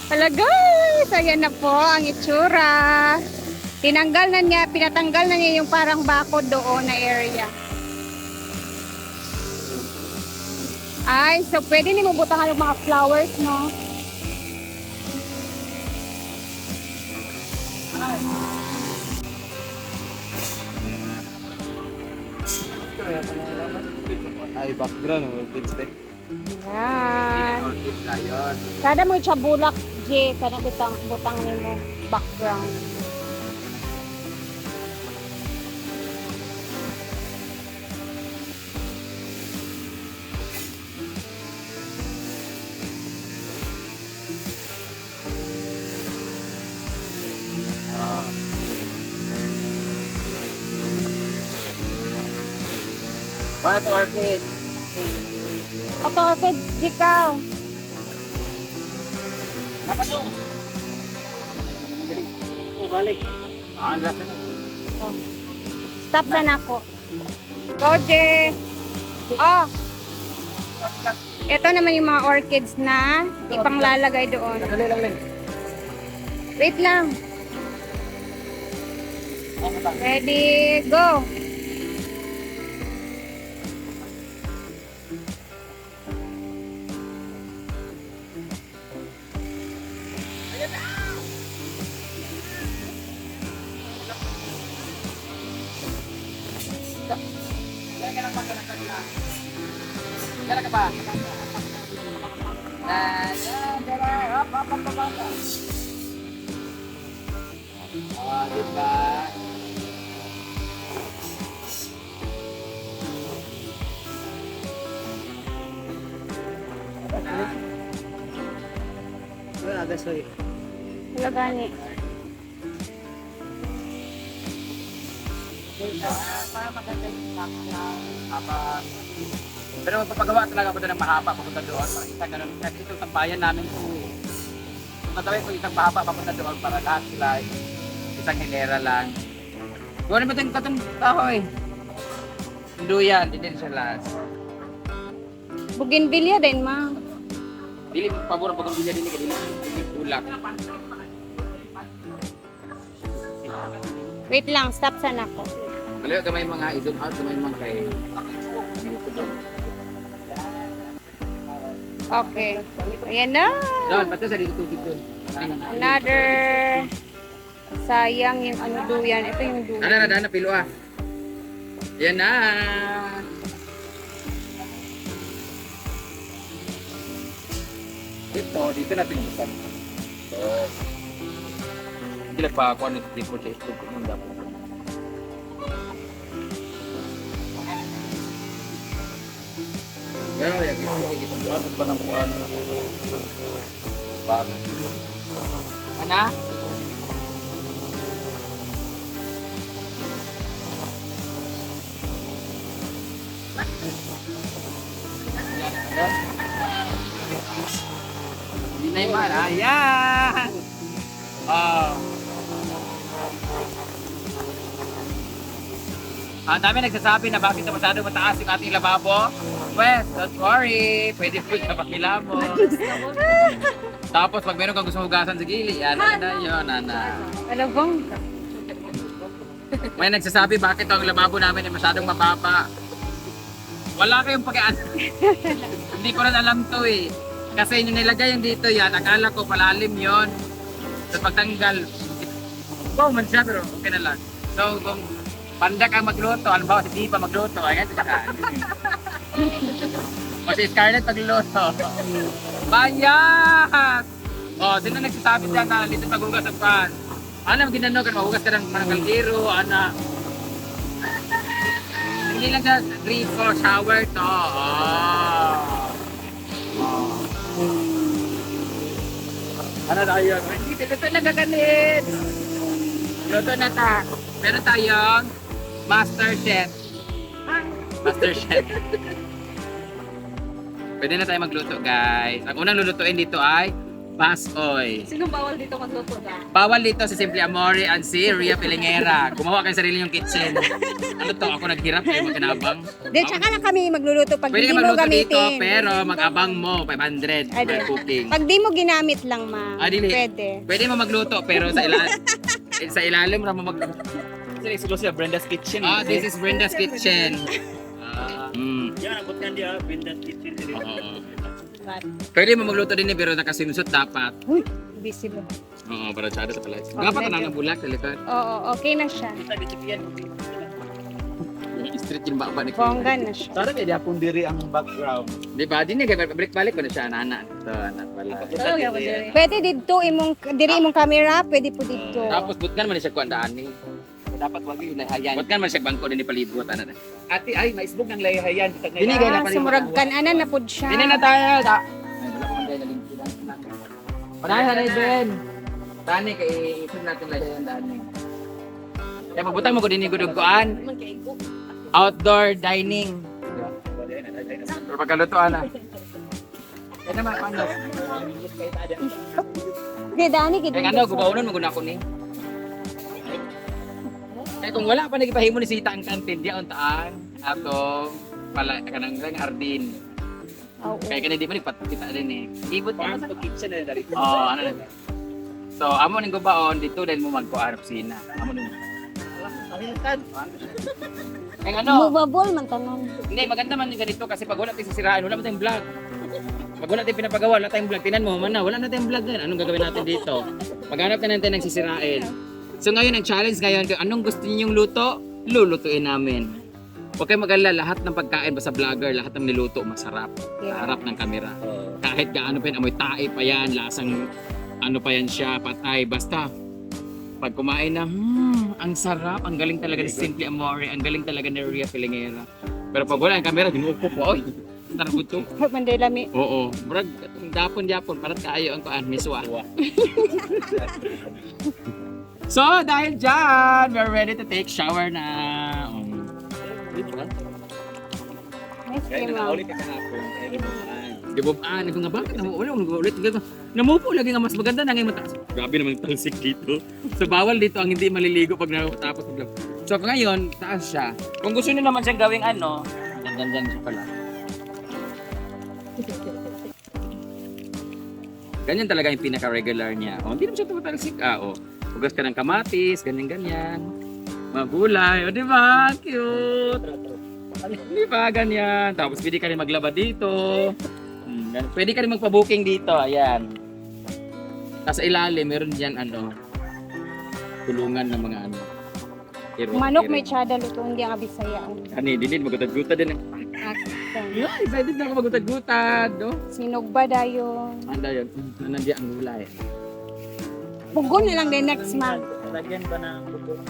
Hala guys, ayan na po ang itsura. Pinatanggal na niya yung parang bakod doon na area. Ay, so pwede ni mo butangan yung mga flowers, no? Ay, background, kids day. Yan. Kada mo siya bulak, J, kada butang ni mo background. What orchid? Ito, orchid, ikaw. Dapat to. Oh, balik. Ah, lasa na. Oh. Stop na ako. Go, J. Oh. Ito naman yung mga orchids na ipanglalagay doon. Dali lang. Wait lang. Ready, go. Kaya ka ba? Diba? Wala gani. Pero magpapagawa talaga ako doon ng mahaba papunta doon. Para isang ganun. Kasi itong tambayan namin ito. Matawin ko isang mahaba papunta doon para lahat sila isang hilera lang. Gawin mo itong katong kahoy. Duyan, hindi din siya last. Bougainvillea din, ma. Dili pabor ang pagkambilya din ka dili ulak. Wait lang, stop sana ako. Kaliwa gamay mga i-zoom out, gamay mga kay Okay. Ayan na. doon, pati sa dito tubig doon. Another. Sayang yung ano duyan. Ito yung duyan. Dana, pilo ah. Yan na. Dito natin bukan. So, hindi lang pa ako ano dito sa ito kung munda po. Kaya yung ito buwan at panampuan. Ano? Hindi na yung mahal. Ayan! Oh. Ang dami nagsasabi na bakit na masyadong mataas yung ating lababo. Well, don't worry. Pwede po siya pakilamos. Tapos pag meron kang gusto hugasan sa gili, yan na yun, nana. Ano bang? May nagsasabi bakit ang lababo namin ay masyadong mababa. Wala kayong pakiaan. Hindi ko rin alam to eh. Kasi yung nilagay yung dito yan, akala ko palalim yon. So pagtanggal, wow man siya pero okay na lang. So kung panda ka magluto, halimbawa si Diva magluto, ayan siya ka. O si Scarlett magluluto. Bayan! O, sino nagsasabi dyan na dito paghugas ng pan? Ano, ginano ka, mahugas ka ng kaldero, ano. Hindi lang siya drip or shower to. Ano tayo? Luto na gagalit. Luto na ta. Meron tayong Master Chef. Master Chef. Pwede na tayo magluto guys. Ang unang lulutuin dito ay Pasoy. Sino bawal dito magluto ka? Bawal dito si Simple Amore and si Ria Pilingera. Gumawa kayo sarili yung kitchen. Ano to? Ako naghirap kayo makinabang. Di, tsaka na kami magluluto pag Pwede di ka mo magluto dito, gamitin. pero mag-abang mo 500 Ade. per cooking. Pag di mo ginamit lang, ma. Ah, dili. Pwede. Pwede mo magluto, pero sa ilalim ra mo magluto. Kasi exclusive Brenda's Kitchen. This is Brenda's Kitchen. Yan, abot nga diya, Brenda's Kitchen. Oo. Pwede mo magluto din pero nakaswimsuit dapat. Uy, busy mo. Oo, para tsada sa pala. Dapat na ng bulak sa likod. Oo, okay na siya. Street yung baba ni Bongga na siya. Tara may diapon diri ang background. Di ba? Di na kaya balik-balik ko na siya, nana. Ito, anak pala. Pwede dito diri imong camera, pwede po dito. Tapos butkan man siya kuan daan ni. Dapat wag yung lahayan. Butkan man siya bangko din ni palibot ana. Ate, ay, maisbog ng lahayan. Dini kay na palibot. Sumurag kananan na pod siya. Dini na tayo. Ay, wala ko man dahil nalimpilan. Panahin na Ben. Dani kay ipon natin lang yan dani. Kaya pabutang mo ko din ni gudugkuan. Outdoor dining. Pero pagkalutuan na. Kaya naman, ano? Di, Dani, Kaya ano, gubaunon maguna ko ni. Kaya kung wala pa nagipahimo ni Sita ang kantin, di untaan atong pala kanang hardin. Kaya kanang di pa nagpakita din eh. Ibot Farm pa. to kitchen na dari. Oo, ano na. So, amo ning gubaon dito din mo magkuan opisina. Amo ning. Kaya ano? Movable man tanan. Hindi, maganda man yung ganito kasi pag wala tayong sisiraan, wala tayong vlog. Pag wala tayong pinapagawa, wala tayong vlog. Tinan mo, man na, wala na tayong vlog din. Anong gagawin natin dito? Maghanap na natin ng sisirain. So ngayon, ang challenge ngayon, kung anong gusto ninyong luto, lulutuin namin. Huwag kayong mag-alala, lahat ng pagkain, basta vlogger, lahat ng niluto, masarap. Sa harap ng kamera. Kahit gaano pa yan, amoy tae pa yan, lasang ano pa yan siya, patay. Basta, pag kumain na, ang sarap, ang galing talaga ni Simple Amore, ang galing talaga ni Ria Pilingera. Pero pag wala ang kamera, ginuupo po, oy, sarap ito. Mandela mi. Oo, brag, dapon-dapon, parang kaayo ang kuan, miswa. So, dahil dyan, we're ready to take shower na. Nice Kaya game, na ma'am. ulit ka kahapon. Kaya libutan. Di ba, nga ba? Wala, ulit. Namupo lagi nga mas maganda na ngayon mataas. Grabe naman yung talsik dito. So, bawal dito ang hindi maliligo pag natapos mag-vlog. So, ngayon, taas siya. Kung gusto niyo naman siyang gawing ano, dyan siya pala. Ganyan talaga yung pinaka-regular niya. O, hindi naman siya tumatalsik. Hugas ka ng kamatis, ganyan-ganyan. Magulay, o di ba? Cute! Di ba? Ganyan. Tapos pwede ka rin maglaba dito. Pwede ka rin magpa-booking dito. Ayan. Tapos sa ilalim, meron dyan tulungan ng mga ano. Manok may tsada luto, hindi ang abisaya. Ani, din magutad-gutad din. Yeah, excited na ako magutad-gutad. No? Sinog ba dayon? Anda yun. Nandiyan ang gulay. Pugo na lang din next month. Lagyan ba ng bubong?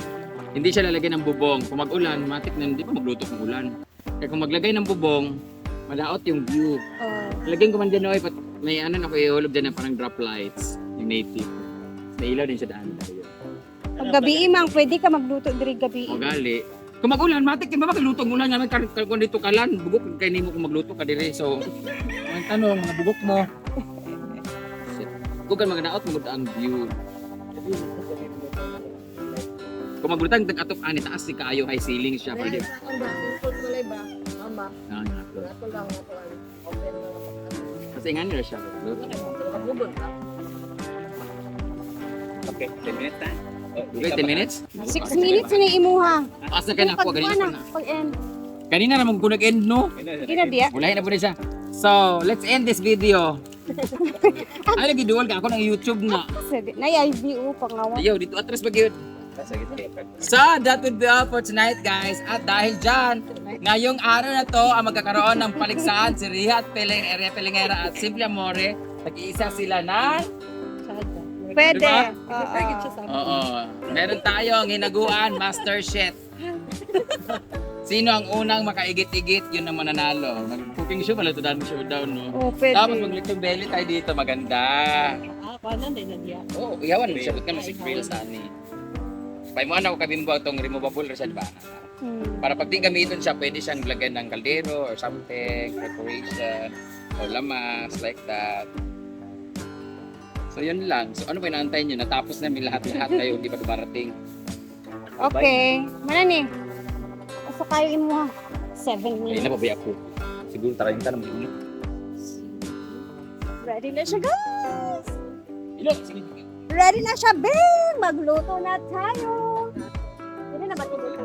Hindi siya lalagyan ng bubong. Kung mag-ulan, matik na hindi pa magluto ng ulan. Kaya kung maglagay ng bubong, malaot yung view. Lagyan ko man dyan, oy, may ano na ko ihulog dyan na parang drop lights. Yung native. May ilaw din siya daan tayo. Pag gabi imang, pwede ka magluto diri gabi. O gali. Kung mag-ulan, matik din ba magluto ng ulan? Nga kung dito kalan, bugok kay nimo kung magluto ka dire. So, ang tanong, mga bugok mo. Kung kan magnaot, maganda ang view. Kung maglutan, nag-atop ani taas si kaayo high ceiling siya. Pwede. Kasi nga nila siya. Okay, 10 minutes na. Okay, 10 minutes? 6 minutes na imuha. Asa ka na po, ganito pa na. Pag-end. Kanina naman kung nag-end, no? Ginabiya. Ulahin na po rin siya. So, let's end this video. Ay, nag-dual ka ako ng YouTube na. Nay-IVO pangawa. Ayaw, dito atras pag yun. So, that would be all for tonight, guys. At dahil dyan, ngayong araw na to, ang magkakaroon ng paligsahan si Ria at Ria Pilingera at Simple Amore. Nag-iisa sila ng... Pwede. Diba? Oo. Oo. Meron tayong hinaguan, Master Chef. Sino ang unang makaigit-igit, yun ang mananalo. Nag-cooking show, malatudan mo showdown, no? Oh, pwede. Tapos maglitong belly tayo dito, maganda. Paano din na diya? Oo, iyawan mo siya, ba't ka masig grills, ani? Pay mo ano, kabimbo itong removable reset ba? Para pag di gamitin siya, pwede siyang lagyan ng kaldero or something, decoration, or lamas, like that. So yun lang. So ano ba inaantay nyo? Natapos namin lahat-lahat kayo, hindi pa dumarating. Okay. Manan eh. Asa kayo mo? 7 Ayun minutes. na babay ako. Siguro tarayin ka naman yun. Ready na siya, guys! Ilo, sige. Ready na siya, Bing! Magluto na tayo! Hindi na ba ito luto?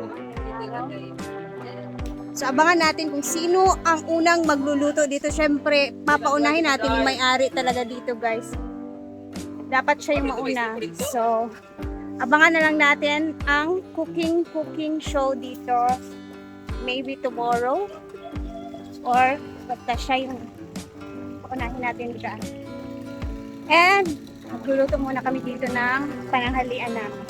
So, abangan natin kung sino ang unang magluluto dito. Siyempre, papaunahin natin yung may-ari talaga dito, guys. Dapat siya yung mauna. So, abangan na lang natin ang cooking show dito. Maybe tomorrow. Or, basta siya yung paunahin natin dyan. And, magluluto muna kami dito ng pananghalian namin.